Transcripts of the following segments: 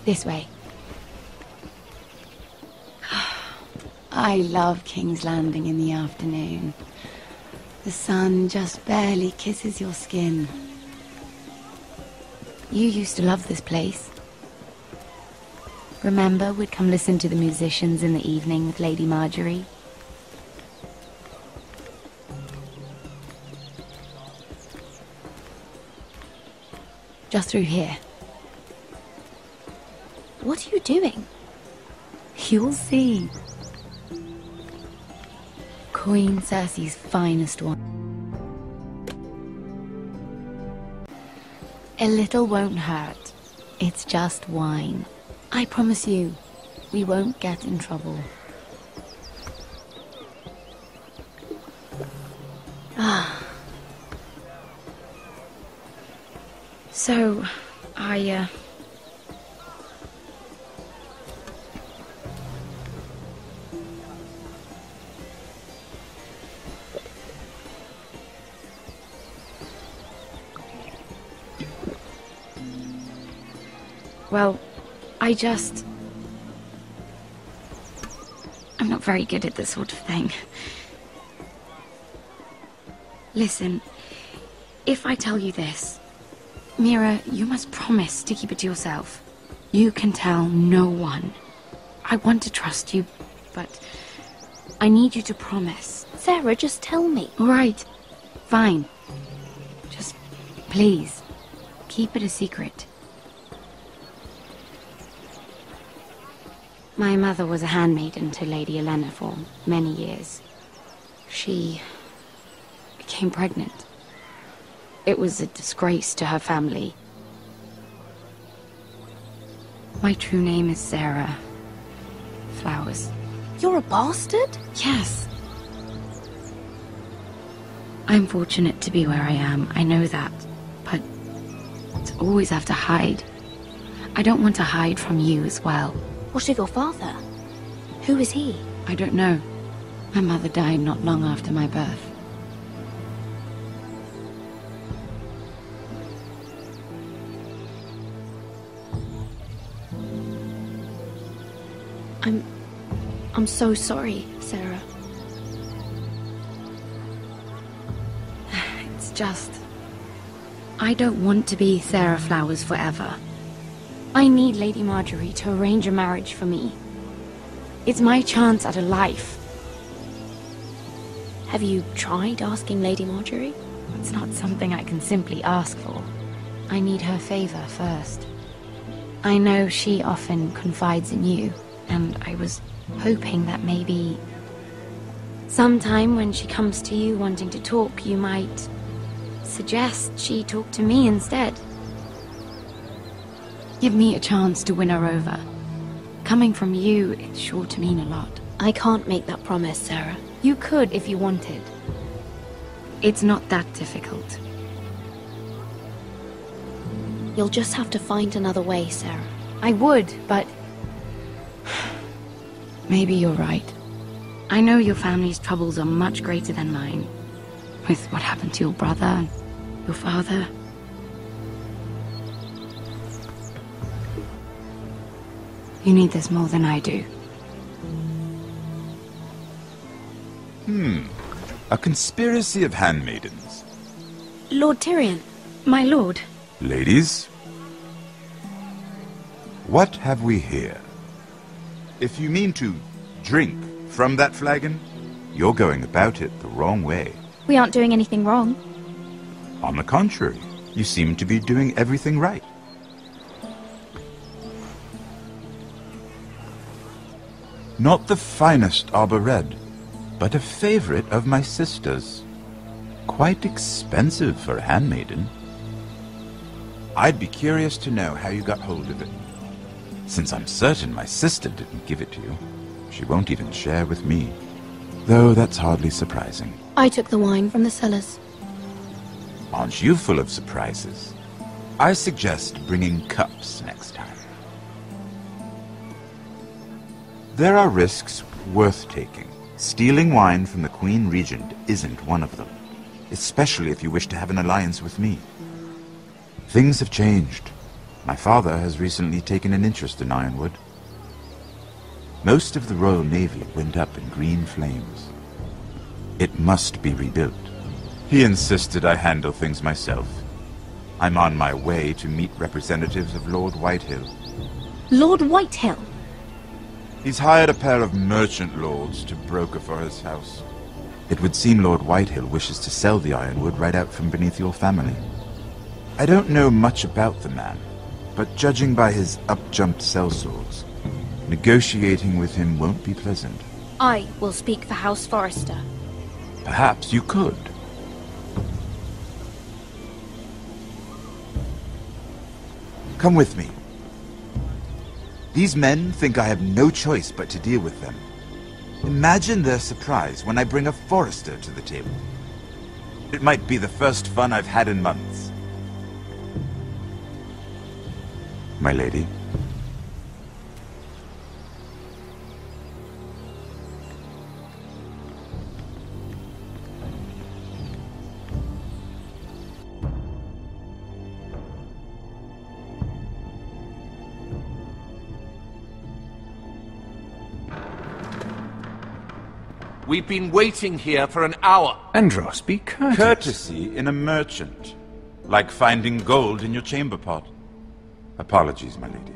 This way. I love King's Landing in the afternoon. The sun just barely kisses your skin. You used to love this place. Remember, we'd come listen to the musicians in the evening with Lady Marjorie? Just through here. What are you doing? You'll see. Queen Cersei's finest one. A little won't hurt. It's just wine. I promise you, we won't get in trouble. So, Well, I'm not very good at this sort of thing. Listen, if I tell you this, Mira, you must promise to keep it to yourself. You can tell no one. I want to trust you, but I need you to promise. Sarah, just tell me. All right, fine. Just, please, keep it a secret. My mother was a handmaiden to Lady Olenna for many years. She became pregnant. It was a disgrace to her family. My true name is Sarah Flowers. You're a bastard? Yes. I'm fortunate to be where I am, I know that. But to always have to hide. I don't want to hide from you as well. What of your father? Who is he? I don't know. My mother died not long after my birth. I'm so sorry, Sarah. It's just... I don't want to be Sarah Flowers forever. I need Lady Marjorie to arrange a marriage for me. It's my chance at a life. Have you tried asking Lady Marjorie? It's not something I can simply ask for. I need her favor first. I know she often confides in you, and I was hoping that maybe sometime when she comes to you wanting to talk, you might suggest she talk to me instead. Give me a chance to win her over. Coming from you, it's sure to mean a lot. I can't make that promise, Sarah. You could if you wanted. It's not that difficult. You'll just have to find another way, Sarah. I would, but... maybe you're right. I know your family's troubles are much greater than mine. With what happened to your brother and your father. You need this more than I do. A conspiracy of handmaidens. Lord Tyrion. My lord. Ladies, what have we here? If you mean to drink from that flagon, you're going about it the wrong way. We aren't doing anything wrong. On the contrary, you seem to be doing everything right. Not the finest arbor red, but a favorite of my sister's. Quite expensive for a handmaiden. I'd be curious to know how you got hold of it. Since I'm certain my sister didn't give it to you, she won't even share with me. Though that's hardly surprising. I took the wine from the cellars. Aren't you full of surprises? I suggest bringing cups next time. There are risks worth taking. Stealing wine from the Queen Regent isn't one of them, especially if you wish to have an alliance with me. Things have changed. My father has recently taken an interest in Ironwood. Most of the Royal Navy went up in green flames. It must be rebuilt. He insisted I handle things myself. I'm on my way to meet representatives of Lord Whitehill. Lord Whitehill? He's hired a pair of merchant lords to broker for his house. It would seem Lord Whitehill wishes to sell the Ironwood right out from beneath your family. I don't know much about the man, but judging by his up-jumped sellswords, negotiating with him won't be pleasant. I will speak for House Forrester. Perhaps you could. Come with me. These men think I have no choice but to deal with them. Imagine their surprise when I bring a Forrester to the table. It might be the first fun I've had in months. My lady. We've been waiting here for an hour. Andros, be courteous. Courtesy in a merchant. Like finding gold in your chamber pot. Apologies, my lady.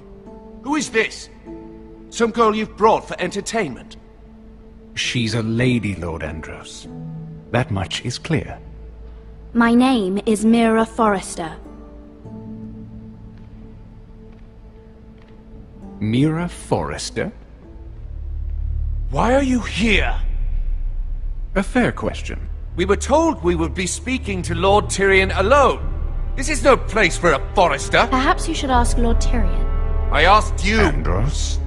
Who is this? Some girl you've brought for entertainment? She's a lady, Lord Andros. That much is clear. My name is Mira Forrester. Mira Forrester? Why are you here? A fair question. We were told we would be speaking to Lord Tyrion alone. This is no place for a Forrester. Perhaps you should ask Lord Tyrion. I asked you. Andros?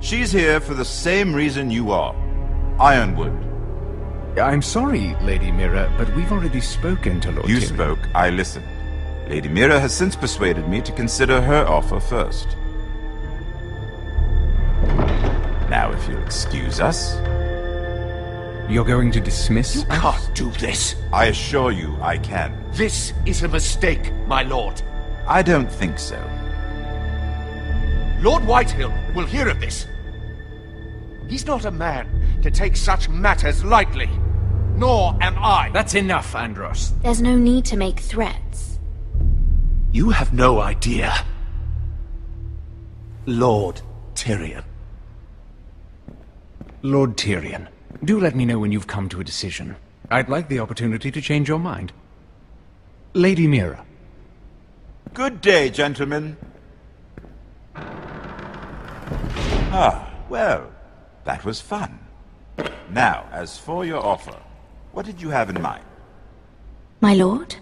She's here for the same reason you are. Ironwood. I'm sorry, Lady Mira, but we've already spoken to Lord You Tyrion. spoke, I listened. Lady Mira has since persuaded me to consider her offer first. Now, if you'll excuse us... You're going to dismiss You us? can't do this. I assure you I can. This is a mistake, my lord. I don't think so. Lord Whitehill will hear of this. He's not a man to take such matters lightly. Nor am I. That's enough, Andros. There's no need to make threats. You have no idea. Lord Tyrion. Lord Tyrion, do let me know when you've come to a decision. I'd like the opportunity to change your mind. Lady Mira. Good day, gentlemen. Ah, well, that was fun. Now, as for your offer, what did you have in mind? My lord?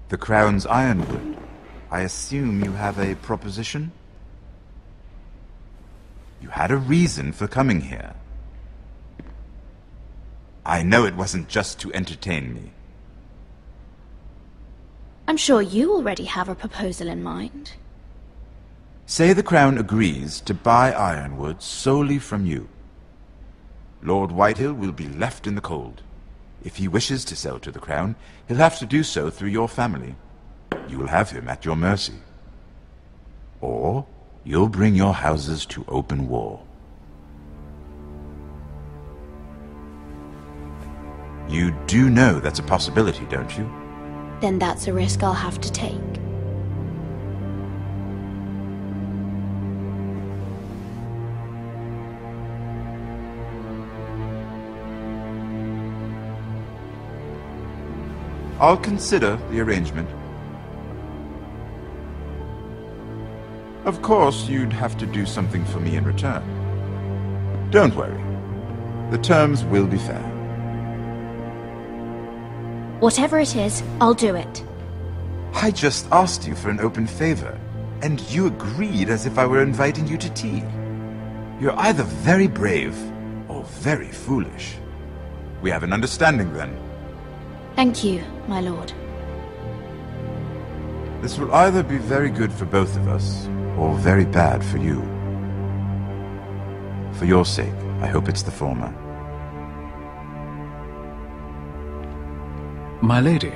The Crown's Ironwood. I assume you have a proposition? You had a reason for coming here. I know it wasn't just to entertain me. I'm sure you already have a proposal in mind. Say the Crown agrees to buy Ironwood solely from you. Lord Whitehill will be left in the cold. If he wishes to sell to the Crown, he'll have to do so through your family. You will have him at your mercy. Or you'll bring your houses to open war. You do know that's a possibility, don't you? Then that's a risk I'll have to take. I'll consider the arrangement. Of course, you'd have to do something for me in return. Don't worry. The terms will be fair. Whatever it is, I'll do it. I just asked you for an open favor, and you agreed as if I were inviting you to tea. You're either very brave or very foolish. We have an understanding then. Thank you, my lord. This will either be very good for both of us, or very bad for you. For your sake, I hope it's the former. My lady.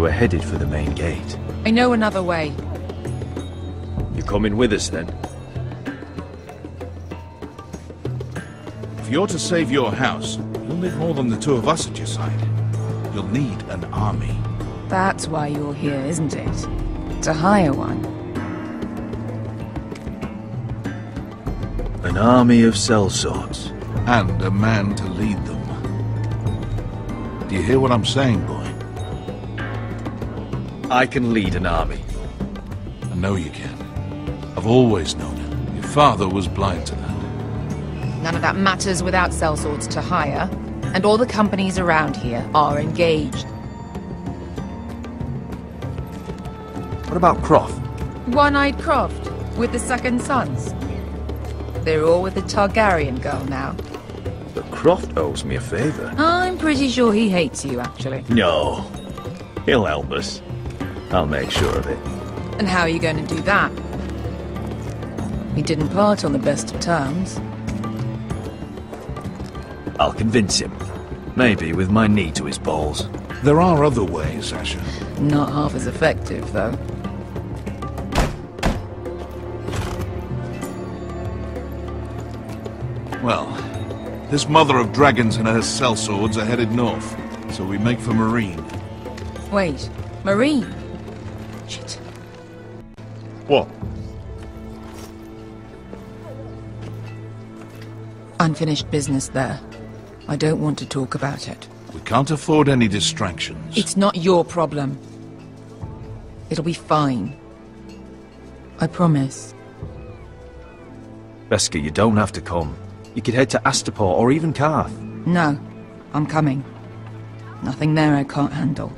we're headed for the main gate. I know another way. You're coming with us then? If you're to save your house, you'll need more than the two of us at your side. You'll need an army. That's why you're here, isn't it? To hire one. An army of sellswords. And a man to lead them. Do you hear what I'm saying, boy? I can lead an army. I know you can. I've always known it. Your father was blind to that. None of that matters without sellswords to hire, and all the companies around here are engaged. What about Croft? One-Eyed Croft, with the second sons. They're all with the Targaryen girl now. But Croft owes me a favour. I'm pretty sure he hates you, actually. No. He'll help us. I'll make sure of it. And how are you going to do that? We didn't part on the best of terms. I'll convince him. Maybe with my knee to his balls. There are other ways, Asher. Not half as effective, though. Well, this mother of dragons and her sellswords are headed north, so we make for Marine. Wait, Marine? Shit. What? Unfinished business there. I don't want to talk about it. We can't afford any distractions. It's not your problem. It'll be fine. I promise. Beskar, you don't have to come. You could head to Astapor or even Karth. No, I'm coming. Nothing there I can't handle.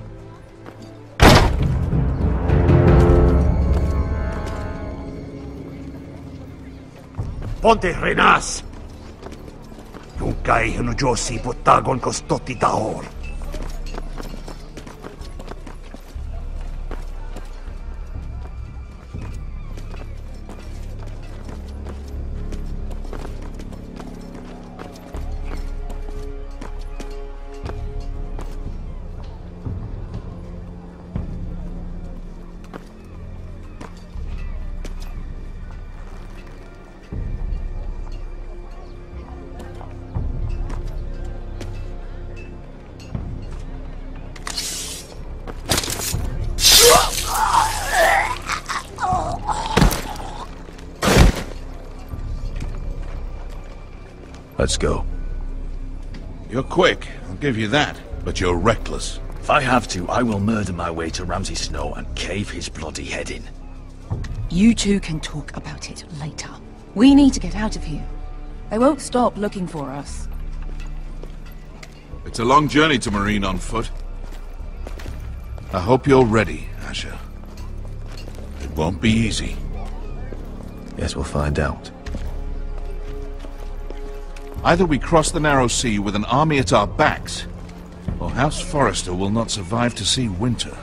Ponte Renas! Yung kay Josi Potagon Kostoti Tahor. Let's go. You're quick, I'll give you that, but you're reckless. If I have to, I will murder my way to Ramsay Snow and cave his bloody head in. You two can talk about it later. We need to get out of here. They won't stop looking for us. It's a long journey to Marine on foot. I hope you're ready, Asher. It won't be easy. Yes, we'll find out. Either we cross the narrow sea with an army at our backs, or House Forrester will not survive to see winter.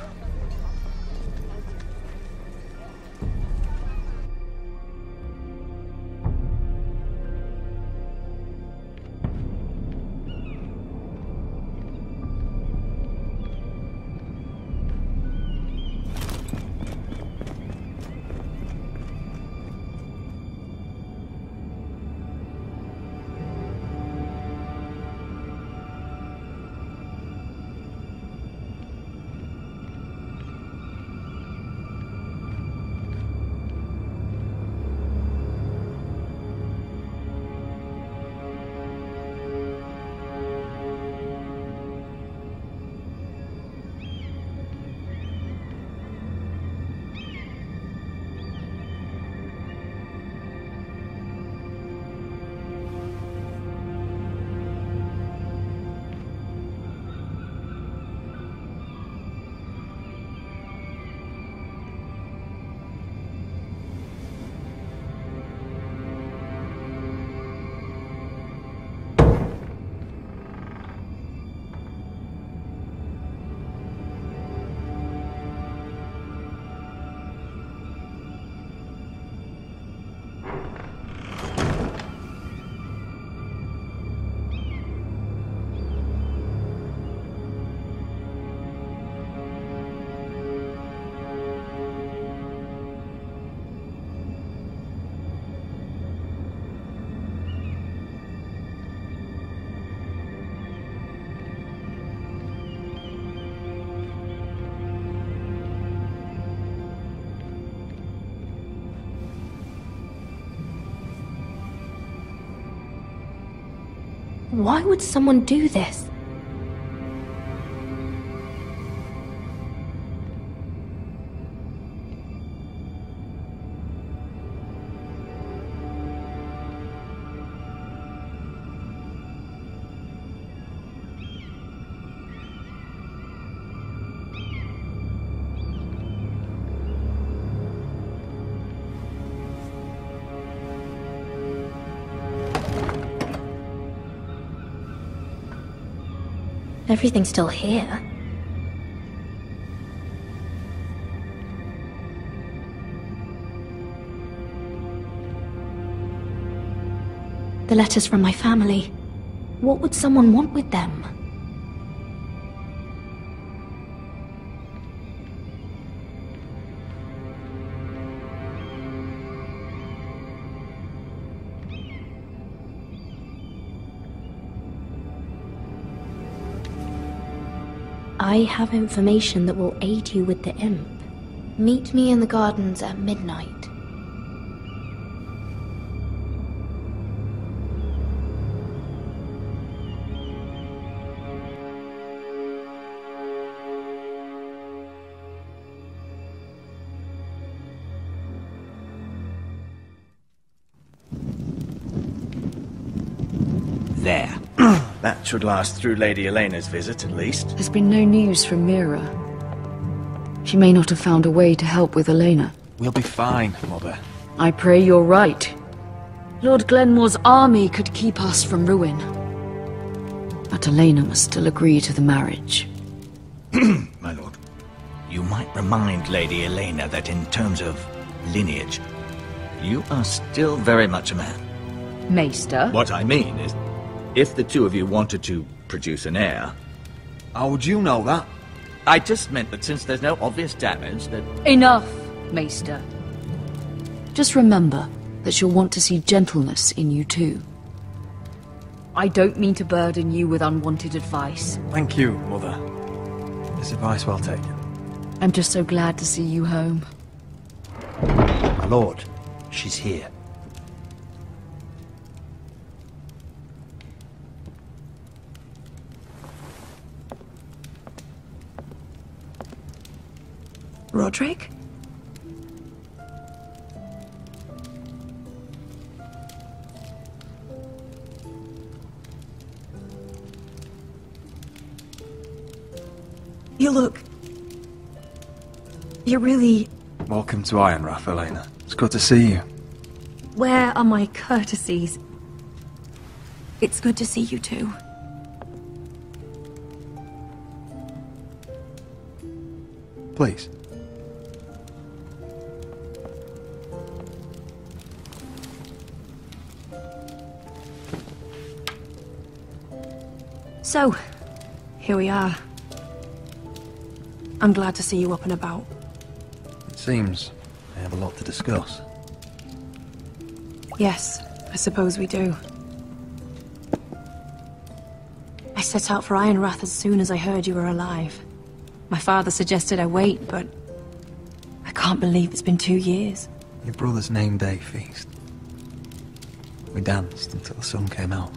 Why would someone do this? Everything's still here. The letters from my family. What would someone want with them? I have information that will aid you with the imp. Meet me in the gardens at midnight. There. That should last through Lady Elena's visit, at least. There's been no news from Mira. She may not have found a way to help with Elena. We'll be fine, Mother. I pray you're right. Lord Glenmore's army could keep us from ruin. But Elena must still agree to the marriage. My lord. You might remind Lady Elena that in terms of lineage, you are still very much a man. Maester? What I mean is, if the two of you wanted to produce an heir... How would you know that? I just meant that since there's no obvious damage, that... Enough, Maester. Just remember that she'll want to see gentleness in you too. I don't mean to burden you with unwanted advice. Thank you, Mother. This advice well taken. I'm just so glad to see you home. My lord, she's here. Roderick? You look... You're really... Welcome to Ironrath, Elena. It's good to see you. Where are my courtesies? It's good to see you too. Please. So, here we are. I'm glad to see you up and about. It seems I have a lot to discuss. Yes, I suppose we do. I set out for Ironrath as soon as I heard you were alive. My father suggested I wait, but I can't believe it's been 2 years. Your brother's name day feast. We danced until the sun came out.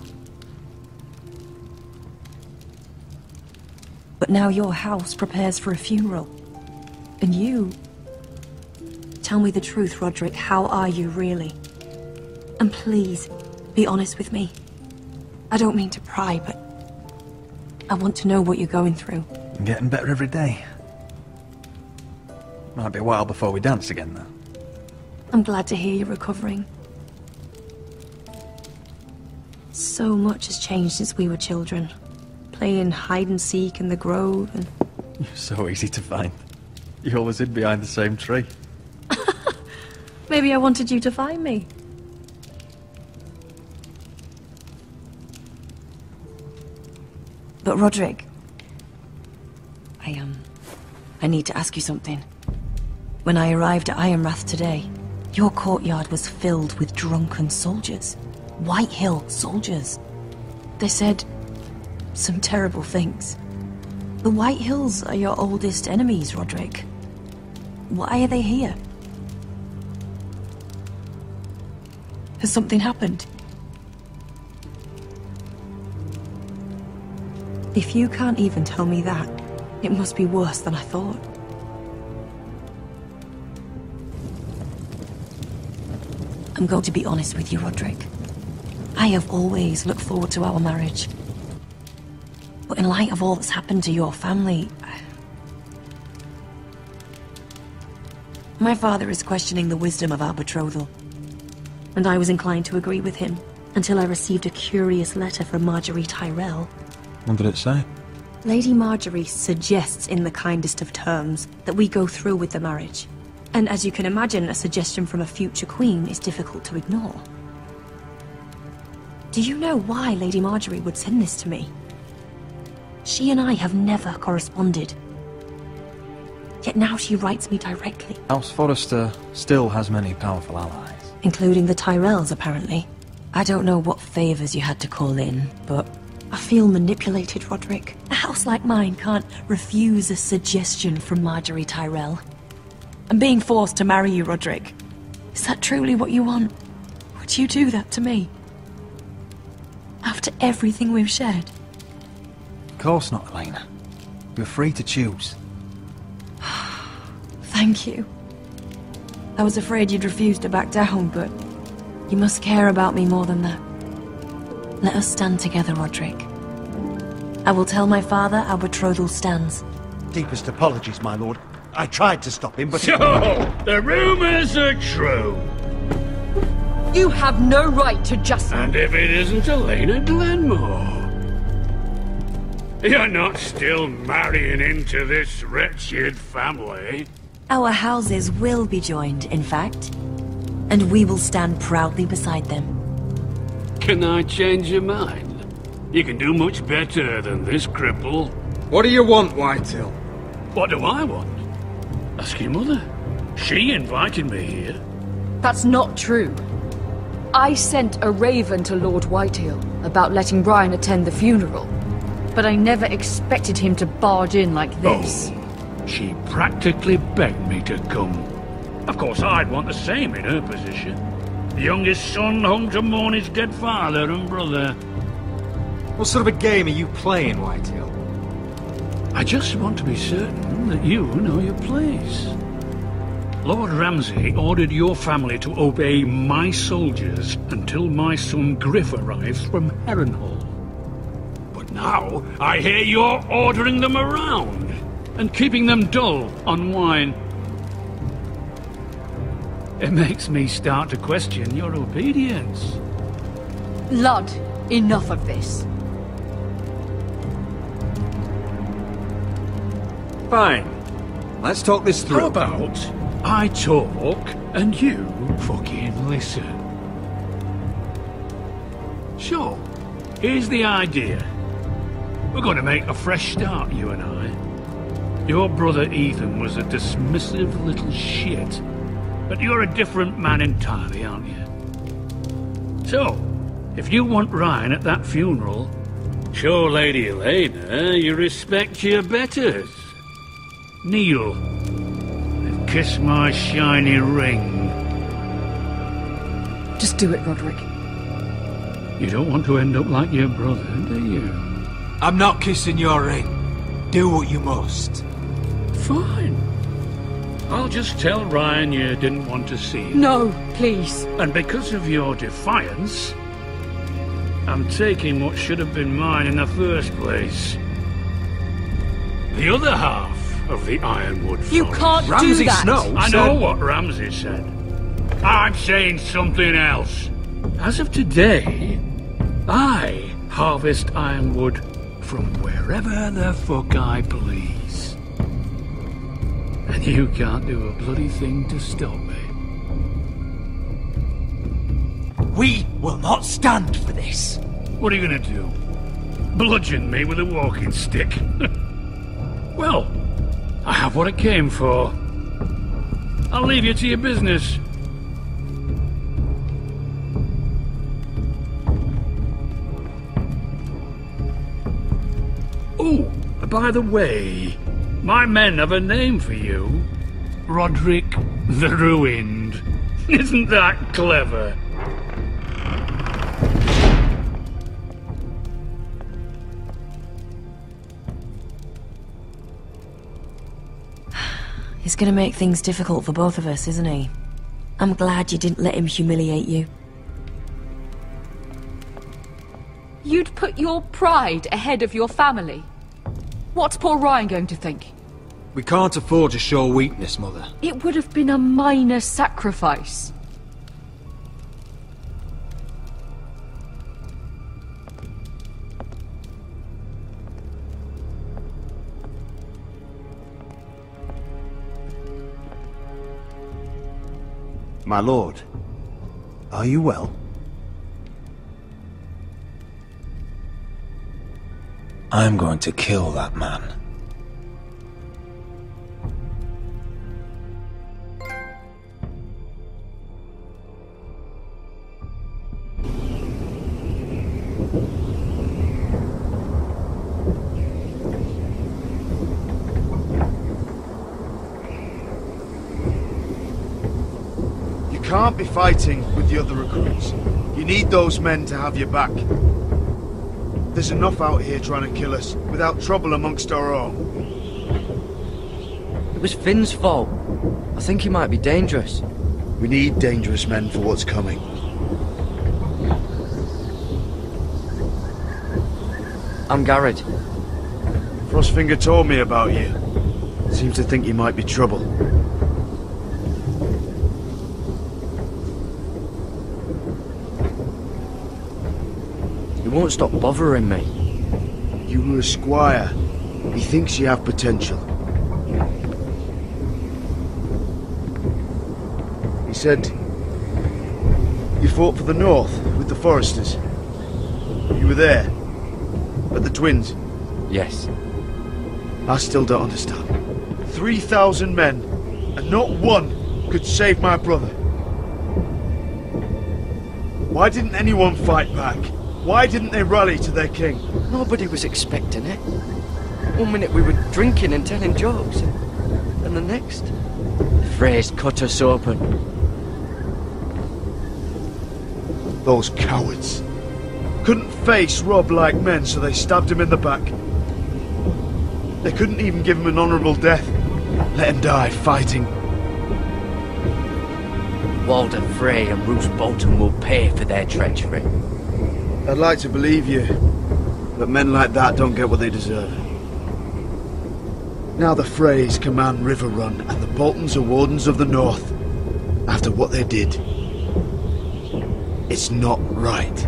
But now your house prepares for a funeral. And you... Tell me the truth, Roderick. How are you, really? And please, be honest with me. I don't mean to pry, but... I want to know what you're going through. I'm getting better every day. Might be a while before we dance again, though. I'm glad to hear you're recovering. So much has changed since we were children. Playing hide-and-seek in the grove and... You're so easy to find. You always hid behind the same tree. Maybe I wanted you to find me. But Roderick... I need to ask you something. When I arrived at Ironrath today, your courtyard was filled with drunken soldiers. White Hill soldiers. They said some terrible things. The White Hills are your oldest enemies, Roderick. Why are they here? Has something happened? If you can't even tell me that, it must be worse than I thought. I'm going to be honest with you, Roderick. I have always looked forward to our marriage. But in light of all that's happened to your family... My father is questioning the wisdom of our betrothal. And I was inclined to agree with him, until I received a curious letter from Marjorie Tyrell. What did it say? Lady Marjorie suggests in the kindest of terms that we go through with the marriage. And as you can imagine, a suggestion from a future queen is difficult to ignore. Do you know why Lady Marjorie would send this to me? She and I have never corresponded. Yet now she writes me directly. House Forrester still has many powerful allies. Including the Tyrells, apparently. I don't know what favors you had to call in, but I feel manipulated, Roderick. A house like mine can't refuse a suggestion from Marjorie Tyrell. I'm being forced to marry you, Roderick. Is that truly what you want? Would you do that to me? After everything we've shared? Of course not, Elena. You're free to choose. Thank you. I was afraid you'd refuse to back down, but you must care about me more than that. Let us stand together, Roderick. I will tell my father our betrothal stands. Deepest apologies, my lord. I tried to stop him, but... So, the rumors are true. You have no right to just... And if it isn't Elena Glenmore? You're not still marrying into this wretched family? Our houses will be joined, in fact. And we will stand proudly beside them. Can I change your mind? You can do much better than this cripple. What do you want, Whitehill? What do I want? Ask your mother. She invited me here. That's not true. I sent a raven to Lord Whitehill about letting Brian attend the funeral. But I never expected him to barge in like this. Oh, she practically begged me to come. Of course, I'd want the same in her position. The youngest son home to mourn his dead father and brother. What sort of a game are you playing, Whitehill? I just want to be certain that you know your place. Lord Ramsay ordered your family to obey my soldiers until my son Griff arrives from Harrenhal. But now, I hear you're ordering them around and keeping them dull on wine. It makes me start to question your obedience. Lud, enough of this. Fine. Let's talk this through. How about I talk and you fucking listen? Sure. Here's the idea. We're going to make a fresh start, you and I. Your brother Ethan was a dismissive little shit. But you're a different man entirely, aren't you? So, if you want Ryan at that funeral, show Lady Elena you respect your betters. Kneel and kiss my shiny ring. Just do it, Roderick. You don't want to end up like your brother, do you? I'm not kissing your ring. Do what you must. Fine. I'll just tell Ryan you didn't want to see him. No, please. And because of your defiance, I'm taking what should have been mine in the first place. The other half of the Ironwood Forest. You can't Ramsay do that. Snow I said... know what Ramsay said. I'm saying something else. As of today, I harvest ironwood from wherever the fuck I please. And you can't do a bloody thing to stop me. We will not stand for this. What are you gonna do? Bludgeon me with a walking stick? Well, I have what I came for. I'll leave you to your business. Oh, by the way, my men have a name for you. Roderick the Ruined. Isn't that clever? He's gonna make things difficult for both of us, isn't he? I'm glad you didn't let him humiliate you. You'd put your pride ahead of your family. What's poor Ryan going to think? We can't afford to show weakness, Mother. It would have been a minor sacrifice. My lord, are you well? I'm going to kill that man. You can't be fighting with the other recruits. You need those men to have your back. There's enough out here trying to kill us, without trouble amongst our own. It was Finn's fault. I think he might be dangerous. We need dangerous men for what's coming. I'm Garrett. Frostfinger told me about you. Seems to think you might be trouble. He won't stop bothering me. You were a squire. He thinks you have potential. He said you fought for the North with the Foresters. You were there. At the Twins. Yes. I still don't understand. 3,000 men, and not one could save my brother. Why didn't anyone fight back? Why didn't they rally to their king? Nobody was expecting it. One minute we were drinking and telling jokes, and the next, the Freys cut us open. Those cowards. Couldn't face Rob like men, so they stabbed him in the back. They couldn't even give him an honourable death. Let him die fighting. Walder Frey and Roose Bolton will pay for their treachery. I'd like to believe you, but men like that don't get what they deserve. Now the Freys command River Run, and the Boltons are Wardens of the North. After what they did. It's not right.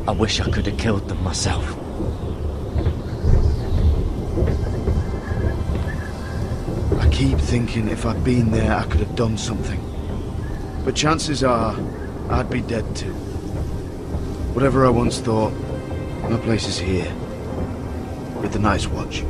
I wish I could have killed them myself. I keep thinking if I'd been there I could have done something. But chances are, I'd be dead too. Whatever I once thought, my place is here. With the Night's Watch.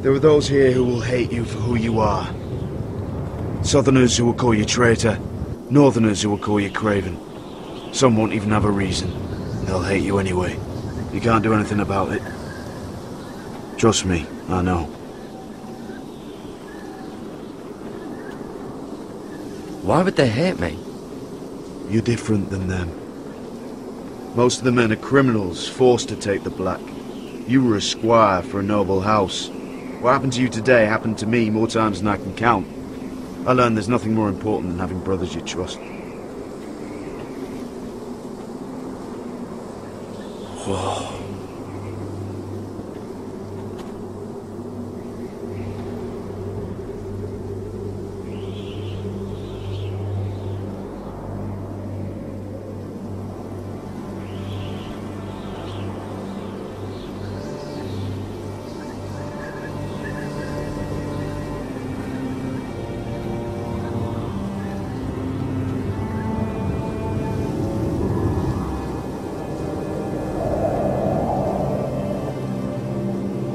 There are those here who will hate you for who you are. Southerners who will call you traitor. Northerners who will call you craven. Some won't even have a reason. They'll hate you anyway. You can't do anything about it. Trust me, I know. Why would they hate me? You're different than them. Most of the men are criminals, forced to take the black. You were a squire for a noble house. What happened to you today happened to me more times than I can count. I learned there's nothing more important than having brothers you trust. Whoa.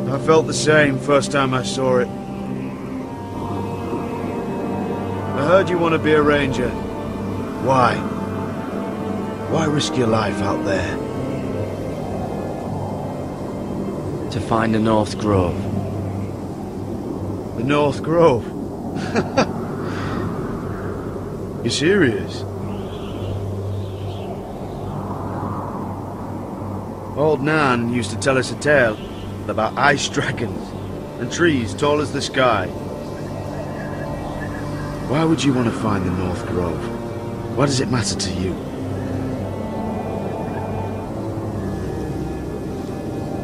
I felt the same first time I saw it. I heard you want to be a ranger. Why? Why risk your life out there? To find the North Grove. The North Grove? You serious? Old Nan used to tell us a tale about ice dragons and trees tall as the sky. Why would you want to find the North Grove? Why does it matter to you?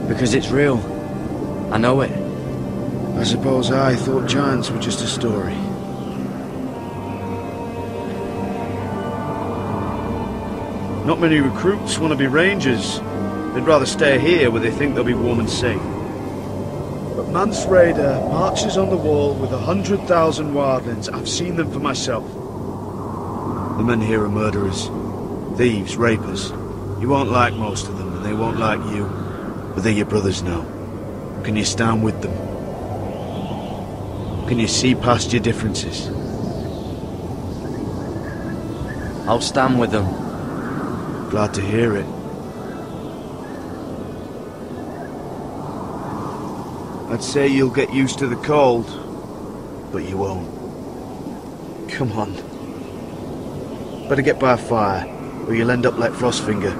Because it's real. I know it. I suppose I thought giants were just a story. Not many recruits want to be rangers. They'd rather stay here where they think they'll be warm and safe. But Mance Rayder marches on the wall with 100,000 wildlings. I've seen them for myself. The men here are murderers, thieves, rapers. You won't like most of them, and they won't like you. But they're your brothers now. Can you stand with them? Can you see past your differences? I'll stand with them. Glad to hear it. I'd say you'll get used to the cold, but you won't. Come on. Better get by a fire, or you'll end up like Frostfinger.